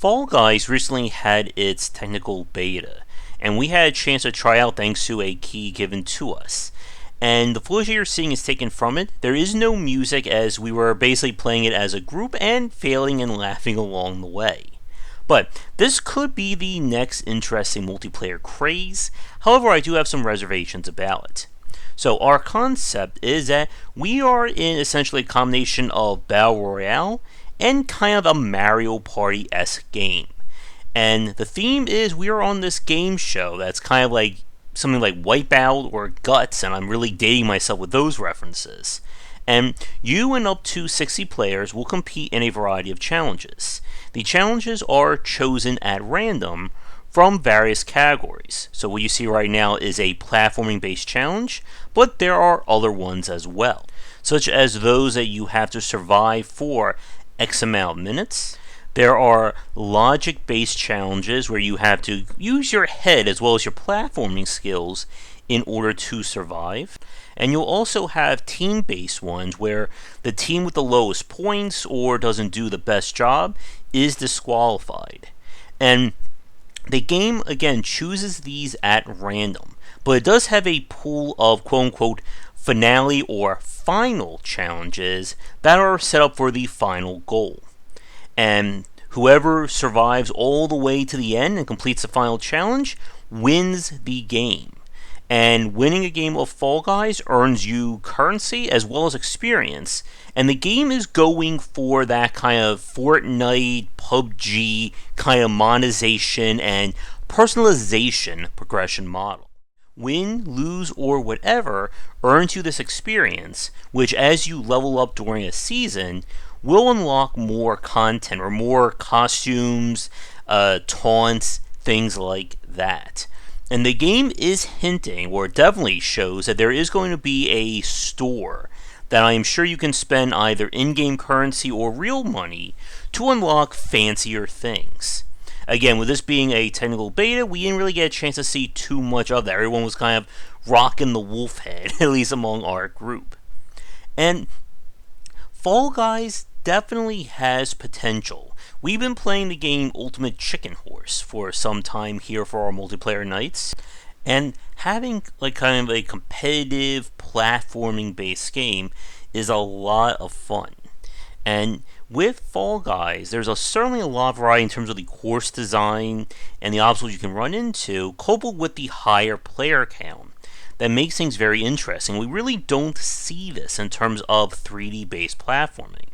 Fall Guys recently had its technical beta, and we had a chance to try out thanks to a key given to us. And the footage you're seeing is taken from it. There is no music as we were basically playing it as a group and failing and laughing along the way. But this could be the next interesting multiplayer craze. However, I do have some reservations about it. So our concept is that we are in essentially a combination of Battle Royale and kind of a Mario Party-esque game. And the theme is we are on this game show that's kind of like something like Wipeout or Guts, and I'm really dating myself with those references. And you and up to 60 players will compete in a variety of challenges. The challenges are chosen at random from various categories. So what you see right now is a platforming based challenge, but there are other ones as well, such as those that you have to survive for X amount of minutes. There are logic based challenges where you have to use your head as well as your platforming skills in order to survive. And you'll also have team based ones where the team with the lowest points or doesn't do the best job is disqualified. And the game, again, chooses these at random, but it does have a pool of quote-unquote finale or final challenges that are set up for the final goal. And whoever survives all the way to the end and completes the final challenge wins the game. And winning a game of Fall Guys earns you currency as well as experience. And the game is going for that kind of Fortnite, PUBG kind of monetization and personalization progression model. Win, lose, or whatever earns you this experience, which as you level up during a season, will unlock more content or more costumes, taunts, things like that. And the game is hinting, or it definitely shows, that there is going to be a store that I am sure you can spend either in-game currency or real money to unlock fancier things. Again, with this being a technical beta, we didn't really get a chance to see too much of that. Everyone was kind of rocking the wolf head, at least among our group. And Fall Guys definitely has potential. We've been playing the game Ultimate Chicken Horse for some time here for our multiplayer nights, and having like kind of a competitive platforming based game is a lot of fun. And with Fall Guys, there's certainly a lot of variety in terms of the course design and the obstacles you can run into, coupled with the higher player count. That makes things very interesting. We really don't see this in terms of 3D based platforming.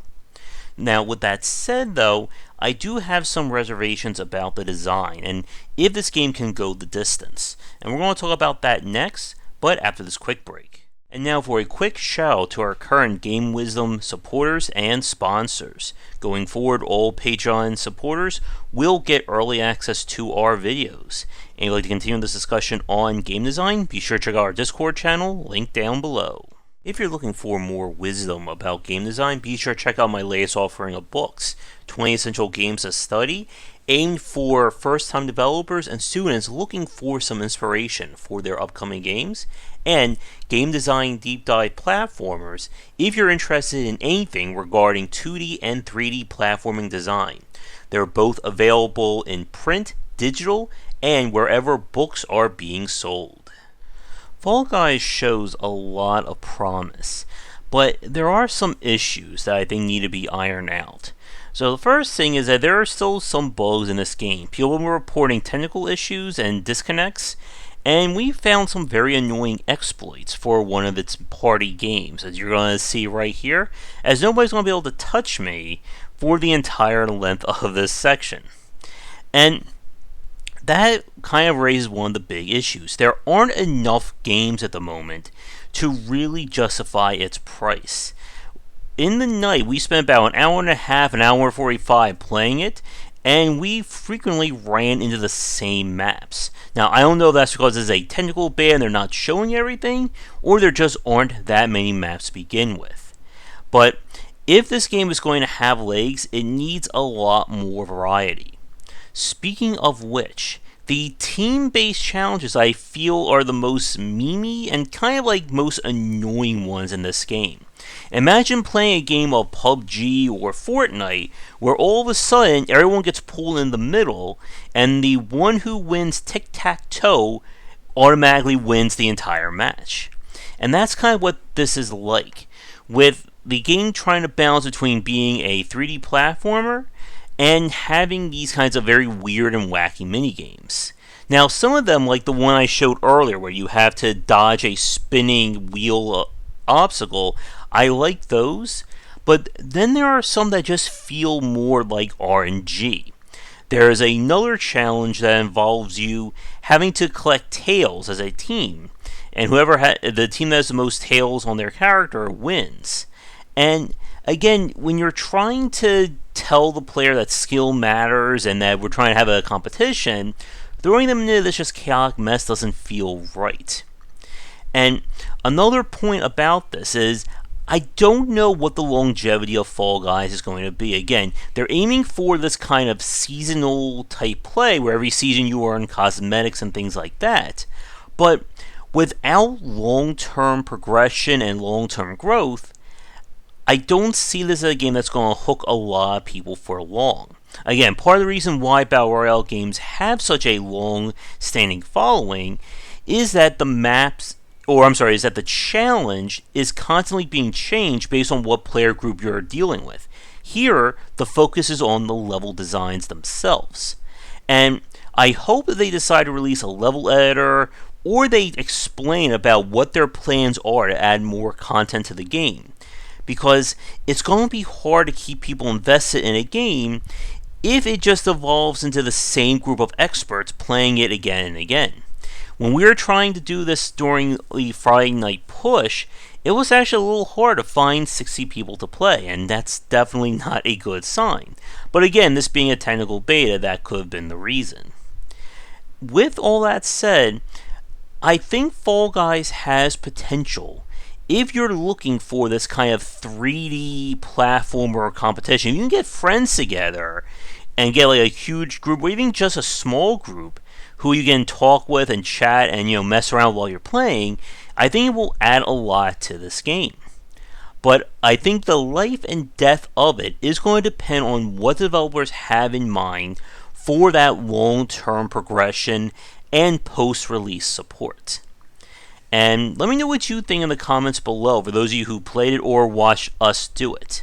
Now, with that said, though, I do have some reservations about the design and if this game can go the distance. And we're going to talk about that next, but after this quick break. And now for a quick shout out to our current Game Wisdom supporters and sponsors. Going forward, all Patreon supporters will get early access to our videos. And if you'd like to continue this discussion on game design, be sure to check out our Discord channel, linked down below. If you're looking for more wisdom about game design, be sure to check out my latest offering of books, 20 Essential Games to Study, aimed for first-time developers and students looking for some inspiration for their upcoming games, and Game Design Deep Dive Platformers if you're interested in anything regarding 2D and 3D platforming design. They're both available in print, digital, and wherever books are being sold. Fall Guys shows a lot of promise, but there are some issues that I think need to be ironed out. So the first thing is that there are still some bugs in this game. People were reporting technical issues and disconnects, and we found some very annoying exploits for one of its party games, as you're going to see right here, as nobody's going to be able to touch me for the entire length of this section. And that kind of raises one of the big issues. There aren't enough games at the moment to really justify its price. In the night, we spent about an hour and a half, an hour and 45 playing it, and we frequently ran into the same maps. Now, I don't know if that's because it's a technical beta and they're not showing everything, or there just aren't that many maps to begin with. But if this game is going to have legs, it needs a lot more variety. Speaking of which, the team-based challenges I feel are the most memey and kind of like most annoying ones in this game. Imagine playing a game of PUBG or Fortnite where all of a sudden everyone gets pulled in the middle and the one who wins tic-tac-toe automatically wins the entire match. And that's kind of what this is like, with the game trying to balance between being a 3D platformer and having these kinds of very weird and wacky minigames. Now, some of them, like the one I showed earlier where you have to dodge a spinning wheel obstacle, I like those, but then there are some that just feel more like RNG. There is another challenge that involves you having to collect tails as a team, and the team that has the most tails on their character wins. And again, when you're trying to tell the player that skill matters and that we're trying to have a competition, throwing them into this just chaotic mess doesn't feel right. And another point about this is I don't know what the longevity of Fall Guys is going to be. Again, they're aiming for this kind of seasonal type play where every season you earn cosmetics and things like that. But without long-term progression and long-term growth, I don't see this as a game that's going to hook a lot of people for long. Again, part of the reason why Battle Royale games have such a long-standing following is that the challenge is constantly being changed based on what player group you're dealing with. Here, the focus is on the level designs themselves. And I hope that they decide to release a level editor or they explain about what their plans are to add more content to the game. Because it's going to be hard to keep people invested in a game if it just evolves into the same group of experts playing it again and again. When we were trying to do this during the Friday night push, it was actually a little hard to find 60 people to play, and that's definitely not a good sign. But again, this being a technical beta, that could have been the reason. With all that said, I think Fall Guys has potential. If you're looking for this kind of 3D platformer competition, you can get friends together and get like a huge group, or even just a small group, who you can talk with and chat and mess around while you're playing. I think it will add a lot to this game. But I think the life and death of it is going to depend on what developers have in mind for that long-term progression and post-release support. And let me know what you think in the comments below for those of you who played it or watched us do it.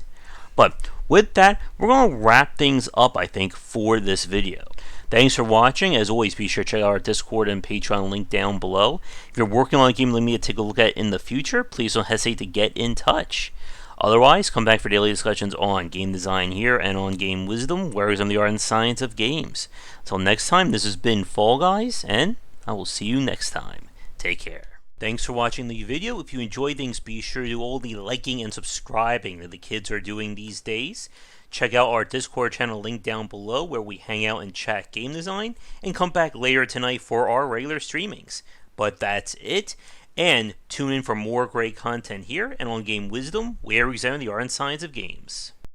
But with that, we're going to wrap things up, I think, for this video. Thanks for watching. As always, be sure to check out our Discord and Patreon link down below. If you're working on a game you'd like me to take a look at in the future, please don't hesitate to get in touch. Otherwise, come back for daily discussions on game design here and on game wisdom, where is on the art and science of games. Until next time, this has been Fall Guys, and I will see you next time. Take care. Thanks for watching the video. If you enjoy things, be sure to do all the liking and subscribing that the kids are doing these days. Check out our Discord channel link down below where we hang out and chat game design, and come back later tonight for our regular streamings. But that's it, and tune in for more great content here and on Game Wisdom, where we examine the art and science of games.